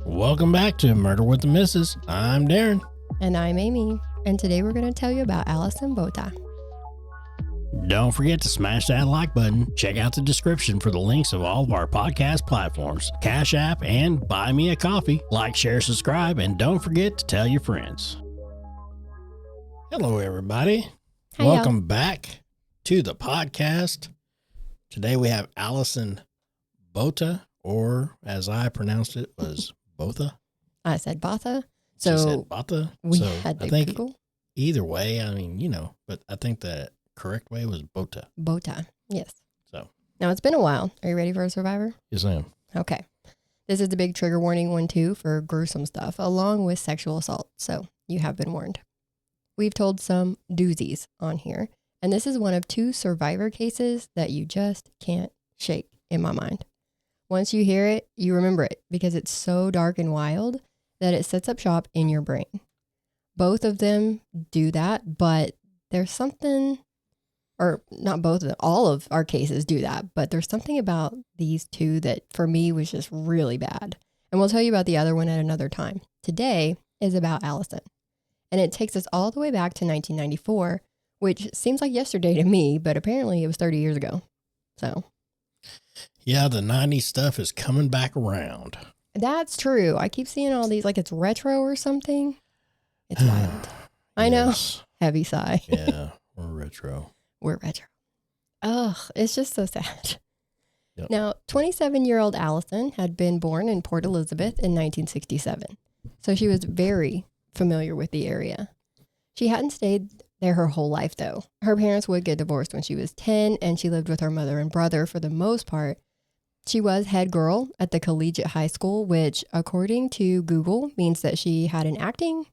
Welcome back to Murder with the Missus. I'm Darren. And I'm Amy. And today we're going to tell you about Alison Botha. Don't forget to smash that like button. Check out the description for the links of all of our podcast platforms, CashApp, and Buy Me a Coffee. Like, share, subscribe, and don't forget to tell your friends. Hello, everybody. Hi, Welcome back to the podcast. Today we have Alison Botha, or as I pronounced it, was Botha. I said Botha. She So said Botha. we So had to I think Google. either way, I mean, but I think the correct way was Botha. Botha. Yes. So. Now it's been a while. Are you ready for a survivor? Yes, I am. Okay. This is the big trigger warning one too for gruesome stuff, along with sexual assault. So you have been warned. We've told some doozies on here, and this is one of two survivor cases that you just can't shake in my mind. Once you hear it, you remember it because it's so dark and wild that it sets up shop in your brain. Both of them do that, but there's something, or not both of them, all of our cases do that, but there's something about these two that for me was just really bad. And we'll tell you about the other one at another time. Today is about Alison. And it takes us all the way back to 1994, which seems like yesterday to me, but apparently it was 30 years ago. So. Yeah, the 90s stuff is coming back around. That's true. I keep seeing all these like it's retro or something. It's wild. I know. Heavy sigh. Yeah, we're retro. We're retro. Ugh, it's just so sad. Yep. Now, 27-year-old Alison had been born in Port Elizabeth in 1967. So she was very familiar with the area. She hadn't stayed there her whole life, though. Her parents would get divorced when she was 10, and she lived with her mother and brother for the most part. She was head girl at the collegiate high school, which, according to Google, means that she had an acting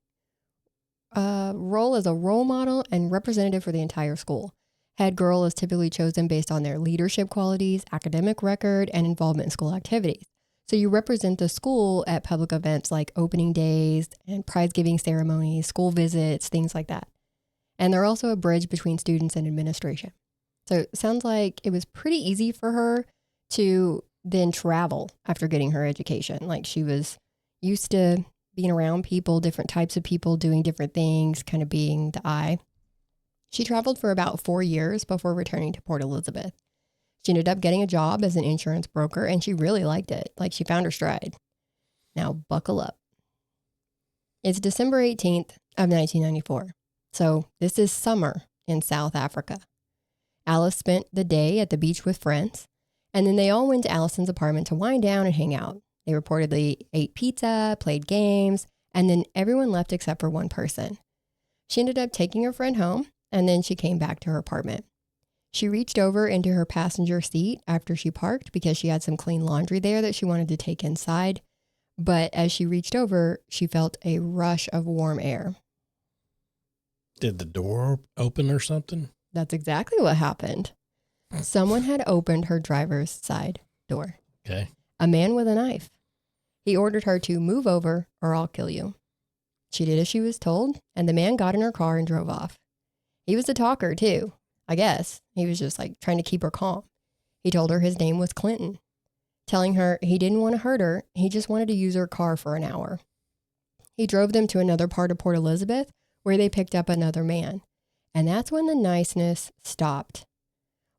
role as a role model and representative for the entire school. Head girl is typically chosen based on their leadership qualities, academic record, and involvement in school activities. So you represent the school at public events like opening days and prize-giving ceremonies, school visits, things like that. And they're also a bridge between students and administration. So it sounds like it was pretty easy for her to then travel after getting her education. Like she was used to being around people, different types of people doing different things, kind of being the eye. She traveled for about 4 years before returning to Port Elizabeth. She ended up getting a job as an insurance broker, and she really liked it. Like she found her stride. Now buckle up. It's December 18th of 1994. So this is summer in South Africa. Alice spent the day at the beach with friends, and then they all went to Alison's apartment to wind down and hang out. They reportedly ate pizza, played games, and then everyone left except for one person. She ended up taking her friend home, and then she came back to her apartment. She reached over into her passenger seat after she parked because she had some clean laundry there that she wanted to take inside. But as she reached over, she felt a rush of warm air. Did the door open or something? That's exactly what happened. Someone had opened her driver's side door. Okay. A man with a knife. He ordered her to move over or I'll kill you. She did as she was told, and the man got in her car and drove off. He was a talker too, I guess. He was just like trying to keep her calm. He told her his name was Clinton, telling her he didn't want to hurt her. He just wanted to use her car for an hour. He drove them to another part of Port Elizabeth where they picked up another man. And that's when the niceness stopped.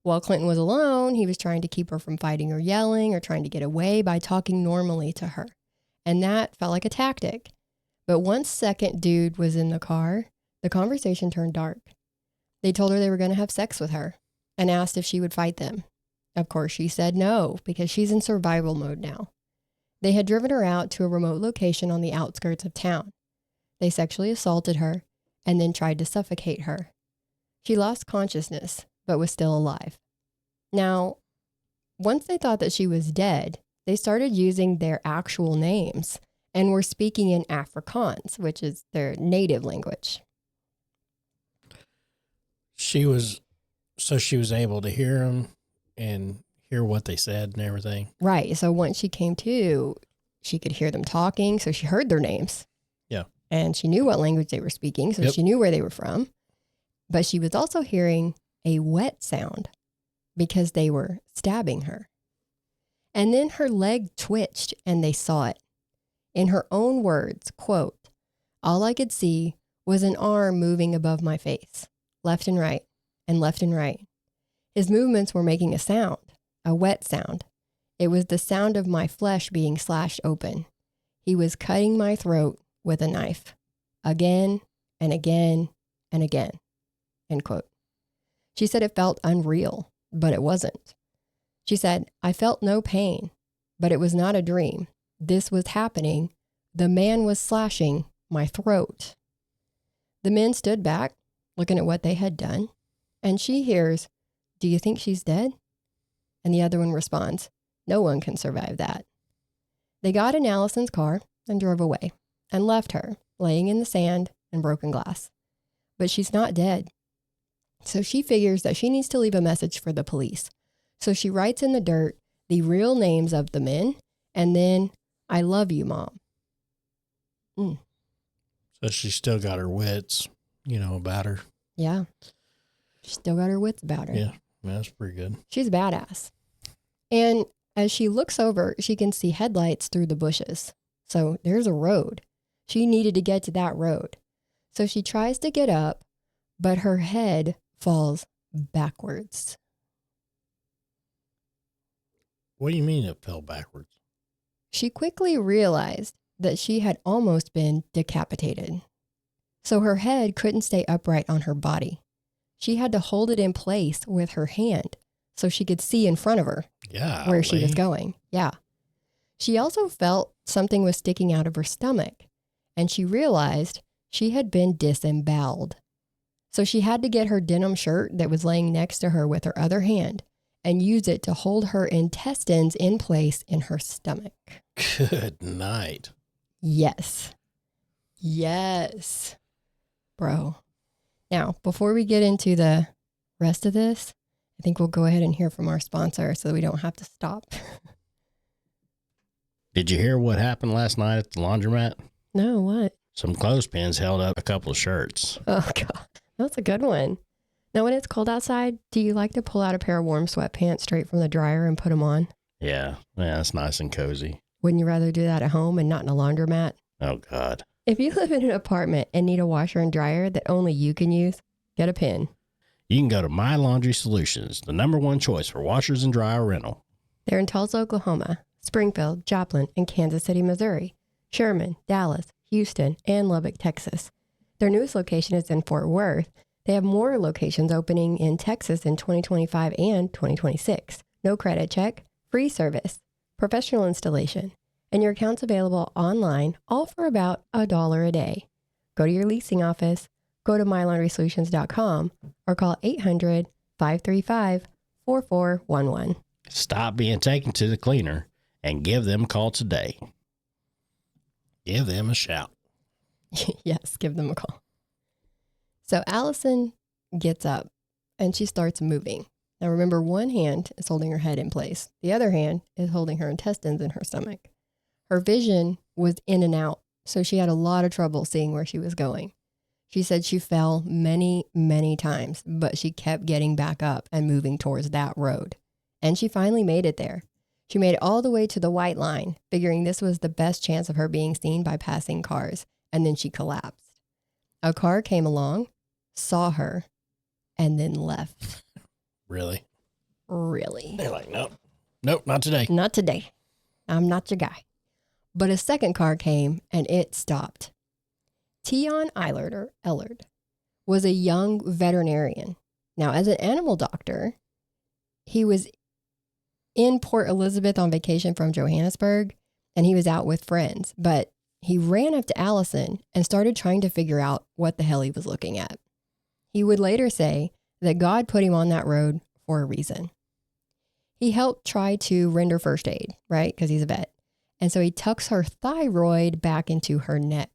While Clinton was alone, he was trying to keep her from fighting or yelling or trying to get away by talking normally to her. And that felt like a tactic. But once second dude was in the car, the conversation turned dark. They told her they were going to have sex with her and asked if she would fight them. Of course, she said no, because she's in survival mode now. They had driven her out to a remote location on the outskirts of town. They sexually assaulted her and then tried to suffocate her. She lost consciousness, but was still alive. Now, once they thought that she was dead, they started using their actual names and were speaking in Afrikaans, which is their native language. She was able to hear them and hear what they said and everything. Right. So once she came to, she could hear them talking. So she heard their names. Yeah. And she knew what language they were speaking. So she knew where they were from. But she was also hearing a wet sound because they were stabbing her. And then her leg twitched and they saw it. In her own words, quote, "All I could see was an arm moving above my face, left and right, and left and right. His movements were making a sound, a wet sound. It was the sound of my flesh being slashed open. He was cutting my throat with a knife, again and again and again," end quote. She said it felt unreal, but it wasn't. She said, "I felt no pain, but it was not a dream. This was happening. The man was slashing my throat." The men stood back, looking at what they had done, and she hears, "Do you think she's dead?" And the other one responds, "No one can survive that." They got in Allison's car and drove away and left her laying in the sand and broken glass. But she's not dead. So she figures that she needs to leave a message for the police. So she writes in the dirt the real names of the men and then, "I love you, Mom." So she still got her wits, about her. Yeah. She still got her wits about her. Yeah, that's pretty good. She's badass. And as she looks over, she can see headlights through the bushes. So there's a road. She needed to get to that road. So she tries to get up, but her head falls backwards. What do you mean it fell backwards? She quickly realized that she had almost been decapitated. So her head couldn't stay upright on her body. She had to hold it in place with her hand so she could see in front of her where she was going. Yeah. She also felt something was sticking out of her stomach, and she realized she had been disemboweled. So she had to get her denim shirt that was laying next to her with her other hand and use it to hold her intestines in place in her stomach. Good night. Yes. Yes. Bro. Now, before we get into the rest of this, I think we'll go ahead and hear from our sponsor so that we don't have to stop. Did you hear what happened last night at the laundromat? No, what? Some clothespins held up a couple of shirts. Oh, God. That's a good one. Now, when it's cold outside, do you like to pull out a pair of warm sweatpants straight from the dryer and put them on? Yeah, it's nice and cozy. Wouldn't you rather do that at home and not in a laundromat? Oh, God. If you live in an apartment and need a washer and dryer that only you can use, get a pin. You can go to My Laundry Solutions, the #1 choice for washers and dryer rental. They're in Tulsa, Oklahoma, Springfield, Joplin, and Kansas City, Missouri, Sherman, Dallas, Houston, and Lubbock, Texas. Their newest location is in Fort Worth. They have more locations opening in Texas in 2025 and 2026. No credit check, free service, professional installation, and your account's available online, all for about $1 a day. Go to your leasing office, go to mylaundrysolutions.com, or call 800-535-4411. Stop being taken to the cleaner and give them a call today. Give them a shout. Yes, give them a call. So Allison gets up and she starts moving. Now remember, one hand is holding her head in place. The other hand is holding her intestines in her stomach. Her vision was in and out, so she had a lot of trouble seeing where she was going. She said she fell many, many times, but she kept getting back up and moving towards that road. And she finally made it there. She made it all the way to the white line, figuring this was the best chance of her being seen by passing cars. And then she collapsed. A car came along, saw her, and then left. Really? Really? They're like, nope, not today. Not today. I'm not your guy. But a second car came and it stopped. Tion Ellard was a young veterinarian. Now, as an animal doctor, he was in Port Elizabeth on vacation from Johannesburg, and he was out with friends. But he ran up to Allison and started trying to figure out what the hell he was looking at. He would later say that God put him on that road for a reason. He helped try to render first aid, right? Because he's a vet. And so he tucks her thyroid back into her neck,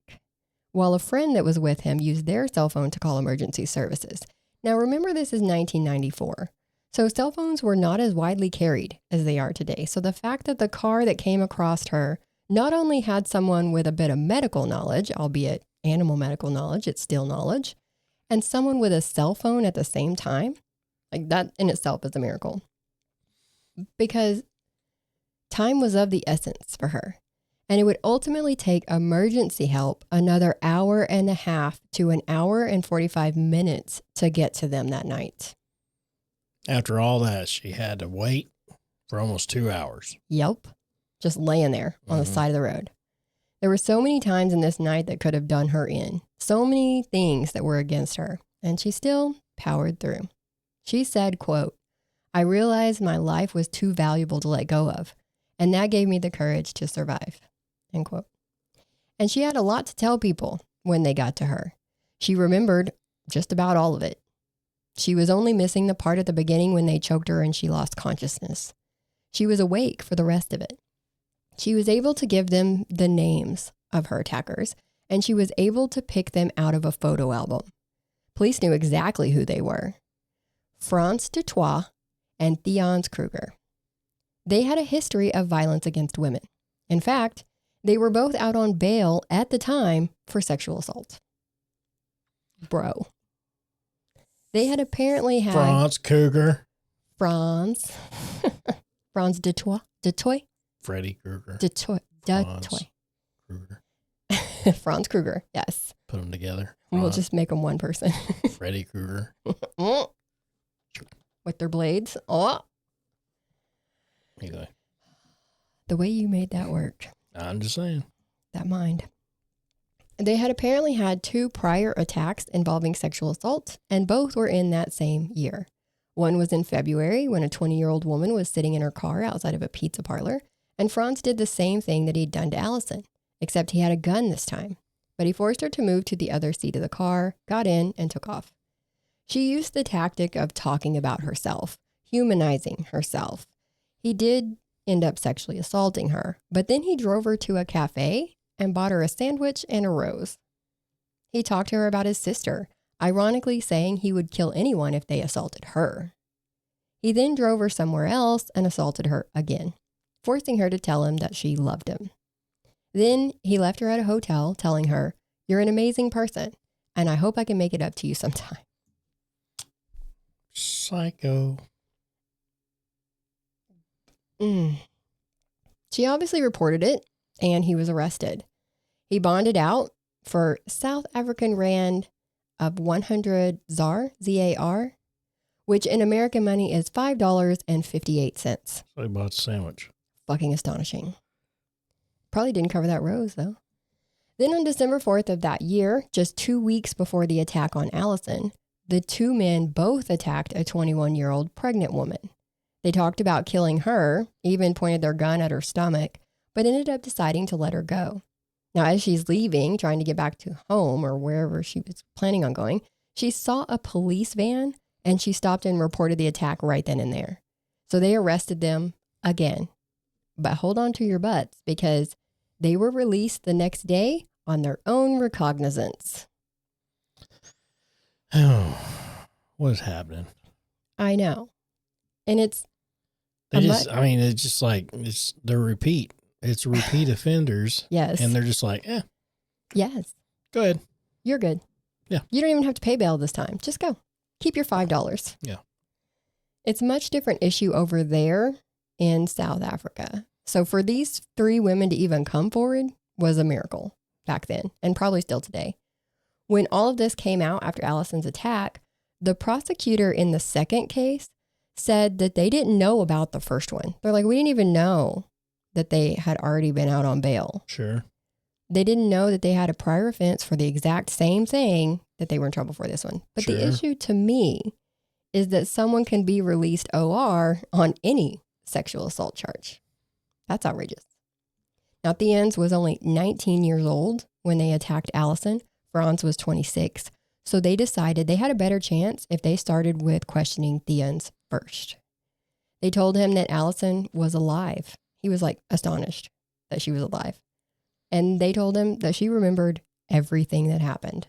while a friend that was with him used their cell phone to call emergency services. Now, remember, this is 1994. So cell phones were not as widely carried as they are today. So the fact that the car that came across her not only had someone with a bit of medical knowledge, albeit animal medical knowledge, it's still knowledge, and someone with a cell phone at the same time, like that in itself is a miracle. Because time was of the essence for her. And it would ultimately take emergency help another hour and a half to an hour and 45 minutes to get to them that night. After all that, she had to wait for almost 2 hours. Yep. Just laying there on the side of the road. There were so many times in this night that could have done her in. So many things that were against her. And she still powered through. She said, quote, "I realized my life was too valuable to let go of. And that gave me the courage to survive." End quote. And she had a lot to tell people when they got to her. She remembered just about all of it. She was only missing the part at the beginning when they choked her and she lost consciousness. She was awake for the rest of it. She was able to give them the names of her attackers, and she was able to pick them out of a photo album. Police knew exactly who they were. Franz Dutoit and Theons Kruger. They had a history of violence against women. In fact, they were both out on bail at the time for sexual assault. Bro. They had apparently had... Franz Kruger. Franz Dutoit. Freddy Krueger. Dutoit. Kruger. Franz Kruger, yes. Put them together. We'll just make them one person. Freddy Krueger. With their blades. Oh. Anyway. The way you made that work. I'm just saying. That mind. They had apparently had 2 prior attacks involving sexual assault, and both were in that same year. One was in February when a 20-year-old woman was sitting in her car outside of a pizza parlor, and Franz did the same thing that he'd done to Alison, except he had a gun this time. But he forced her to move to the other seat of the car, got in, and took off. She used the tactic of talking about herself, humanizing herself. He did end up sexually assaulting her, but then he drove her to a cafe and bought her a sandwich and a rose. He talked to her about his sister, ironically saying he would kill anyone if they assaulted her. He then drove her somewhere else and assaulted her again, forcing her to tell him that she loved him. Then he left her at a hotel telling her, "You're an amazing person, and I hope I can make it up to you sometime." Psycho. She obviously reported it, and he was arrested. He bonded out for South African Rand of 100 ZAR, Z-A-R, which in American money is $5.58. So he bought a sandwich. Fucking astonishing. Probably didn't cover that rose, though. Then on December 4th of that year, just 2 weeks before the attack on Alison, the 2 men both attacked a 21-year-old pregnant woman. They talked about killing her, even pointed their gun at her stomach, but ended up deciding to let her go. Now, as she's leaving, trying to get back to home or wherever she was planning on going, she saw a police van and she stopped and reported the attack right then and there. So they arrested them again. But hold on to your butts, because they were released the next day on their own recognizance. Oh, what is happening? I know. And it's... it's just like, they're repeat. It's repeat offenders. Yes. And they're just like, yes. Go ahead. You're good. Yeah. You don't even have to pay bail this time. Just go. Keep your $5. Yeah. It's a much different issue over there in South Africa. So for these 3 women to even come forward was a miracle back then, and probably still today. When all of this came out after Alison's attack, the prosecutor in the second case said that they didn't know about the first one. They're like, we didn't even know that they had already been out on bail. Sure. They didn't know that they had a prior offense for the exact same thing that they were in trouble for this one. But Sure. the issue to me is that someone can be released OR on any sexual assault charge. That's outrageous. Now, Theons was only 19 years old when they attacked Alison. Franz was 26. So they decided they had a better chance if they started with questioning Theons first. They told him that Alison was alive. He was like astonished that she was alive. And they told him that she remembered everything that happened.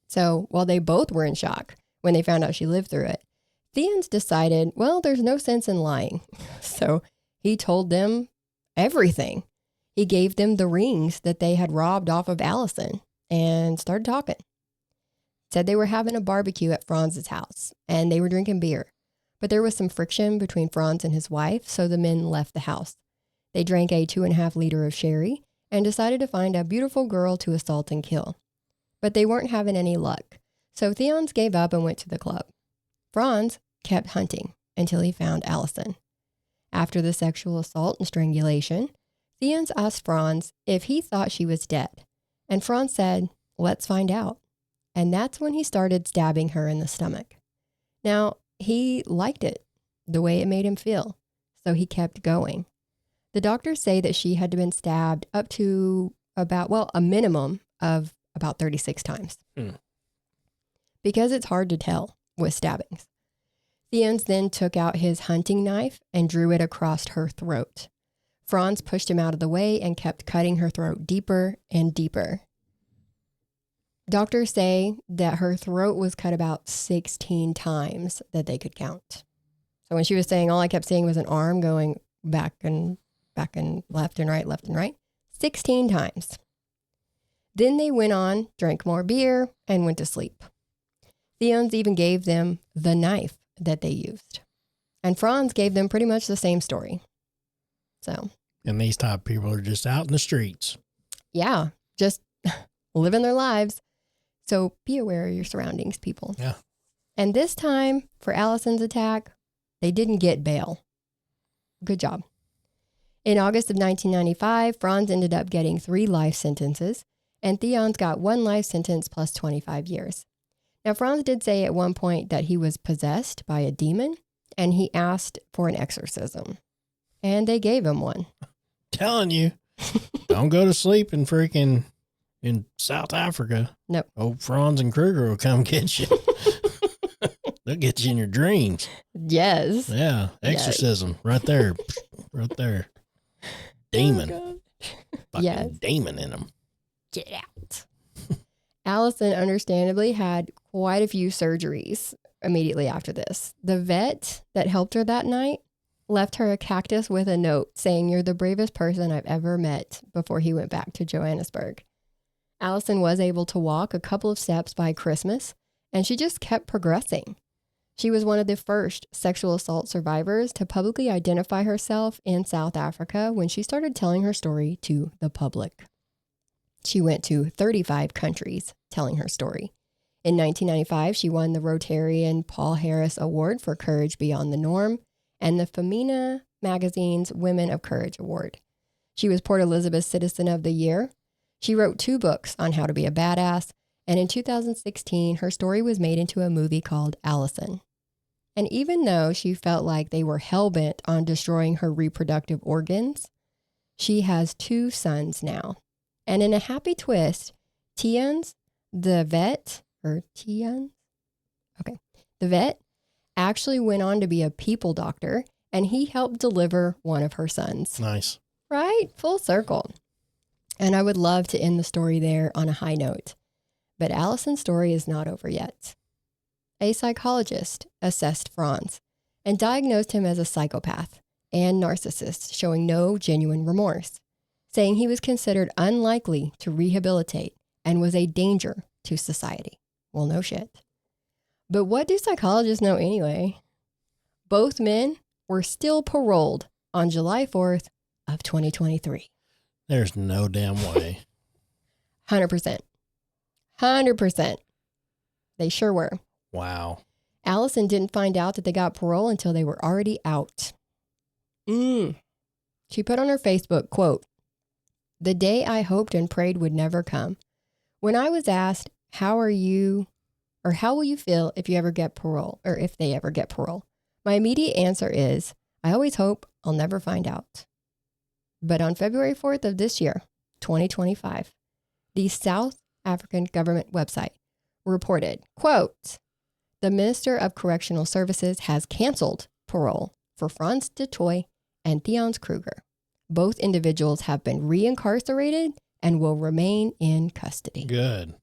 So while they both were in shock when they found out she lived through it, Theons decided, well, there's no sense in lying. So he told them everything. He gave them the rings that they had robbed off of Alison and started talking. Said they were having a barbecue at Franz's house and they were drinking beer. But there was some friction between Franz and his wife, so the men left the house. They drank a 2.5 liter of sherry and decided to find a beautiful girl to assault and kill. But they weren't having any luck, so Theons gave up and went to the club. Franz kept hunting until he found Alison. After the sexual assault and strangulation, Theons asked Franz if he thought she was dead, and Franz said, "Let's find out." And that's when he started stabbing her in the stomach. Now, he liked it, the way it made him feel, so he kept going. The doctors say that she had been stabbed up to a minimum of about 36 times. Because it's hard to tell with stabbings. Theons then took out his hunting knife and drew it across her throat. Franz pushed him out of the way and kept cutting her throat deeper and deeper. Doctors say that her throat was cut about 16 times that they could count. So when she was saying all I kept seeing was an arm going back and left and right, 16 times. Then they went on, drank more beer, and went to sleep. Theons even gave them the knife that they used. And Franz gave them pretty much the same story. So. And these type of people are just out in the streets. Yeah, just living their lives. So be aware of your surroundings, people. Yeah. And this time, for Alison's attack, they didn't get bail. Good job. In August of 1995, Franz ended up getting 3 life sentences, and Theons got 1 life sentence plus 25 years. Now, Franz did say at one point that he was possessed by a demon, and he asked for an exorcism. And they gave him one. Telling you, don't go to sleep in South Africa. Nope. Old Franz and Kruger will come get you. They'll get you in your dreams. Yes. Yeah. Exorcism. Yes. Right there. Right there. Demon. Oh, fucking demon in them. Get out. Alison understandably had quite a few surgeries immediately after this. The vet that helped her that night left her a cactus with a note saying, "You're the bravest person I've ever met," before he went back to Johannesburg. Alison was able to walk a couple of steps by Christmas, and she just kept progressing. She was one of the first sexual assault survivors to publicly identify herself in South Africa when she started telling her story to the public. She went to 35 countries telling her story. In 1995, she won the Rotarian Paul Harris Award for Courage Beyond the Norm and the Femina magazine's Women of Courage Award. She was Port Elizabeth Citizen of the Year. She wrote 2 books on how to be a badass, and in 2016, her story was made into a movie called Alison. And even though she felt like they were hell-bent on destroying her reproductive organs, she has 2 sons now. And in a happy twist, Theons, the vet actually went on to be a people doctor, and he helped deliver one of her sons. Nice. Right? Full circle. And I would love to end the story there on a high note. But Alison's story is not over yet. A psychologist assessed Franz and diagnosed him as a psychopath and narcissist, showing no genuine remorse, saying he was considered unlikely to rehabilitate and was a danger to society. Well, no shit. But what do psychologists know anyway? Both men were still paroled on July 4th of 2023. There's no damn way. 100%. 100%. They sure were. Wow. Alison didn't find out that they got parole until they were already out. She put on her Facebook, quote, "The day I hoped and prayed would never come. When I was asked, how will you feel if you ever get parole, or if they ever get parole? My immediate answer is, I always hope I'll never find out." But on February 4th of this year, 2025, the South African government website reported, quote, "The Minister of Correctional Services has canceled parole for Franz de Toy and Theons Kruger. Both individuals have been reincarcerated and will remain in custody." Good.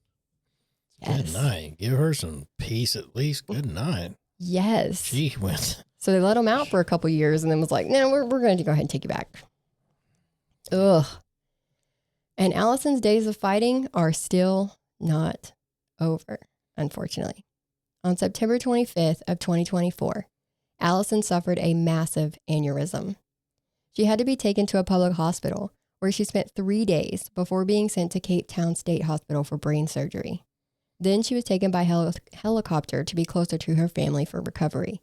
Yes. Good night. Give her some peace at least. Good night. Yes. She went. So they let him out for a couple years and then was like, "No, we're going to go ahead and take you back." Ugh. And Alison's days of fighting are still not over, unfortunately. On September 25th of 2024, Alison suffered a massive aneurysm. She had to be taken to a public hospital where she spent 3 days before being sent to Cape Town State Hospital for brain surgery. Then she was taken by helicopter to be closer to her family for recovery.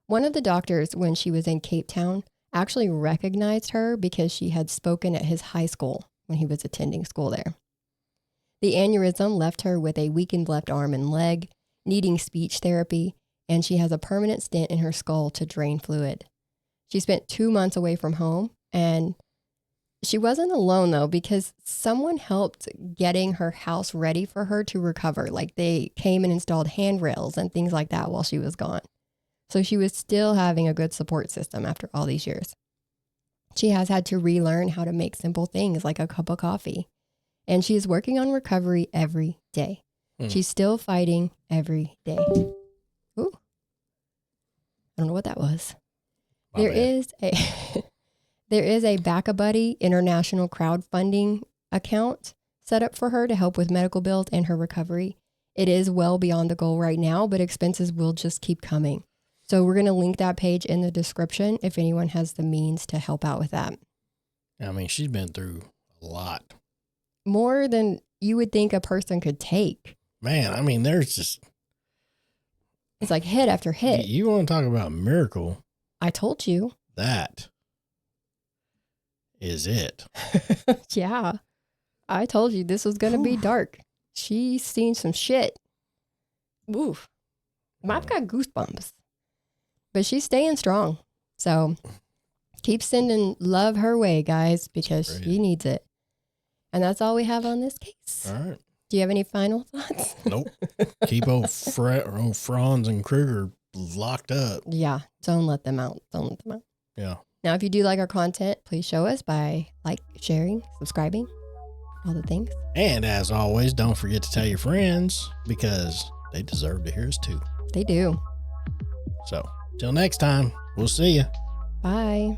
One of the doctors, when she was in Cape Town, actually recognized her because she had spoken at his high school when he was attending school there. The aneurysm left her with a weakened left arm and leg, needing speech therapy, and she has a permanent stent in her skull to drain fluid. She spent 2 months away from home, and she wasn't alone though, because someone helped getting her house ready for her to recover. Like they came and installed handrails and things like that while she was gone. So she was still having a good support system after all these years. She has had to relearn how to make simple things like a cup of coffee. And she is working on recovery every day. She's still fighting every day. Ooh. I don't know what that was. There is a Back-A-Buddy international crowdfunding account set up for her to help with medical bills and her recovery. It is well beyond the goal right now, but expenses will just keep coming. So we're going to link that page in the description if anyone has the means to help out with that. I mean, she's been through a lot. More than you would think a person could take. Man, I mean, there's just... It's like hit after hit. You want to talk about a miracle? I told you. That is it. Yeah. I told you this was going to be dark. She's seen some shit. Oof. I've got goosebumps. But she's staying strong. So keep sending love her way, guys, because she needs it. And that's all we have on this case. All right. Do you have any final thoughts? Nope. Keep old Franz and Kruger locked up. Yeah. Don't let them out. Don't let them out. Yeah. Now, if you do like our content, please show us by sharing, subscribing, all the things. And as always, don't forget to tell your friends because they deserve to hear us too. They do. So, till next time, we'll see you. Bye.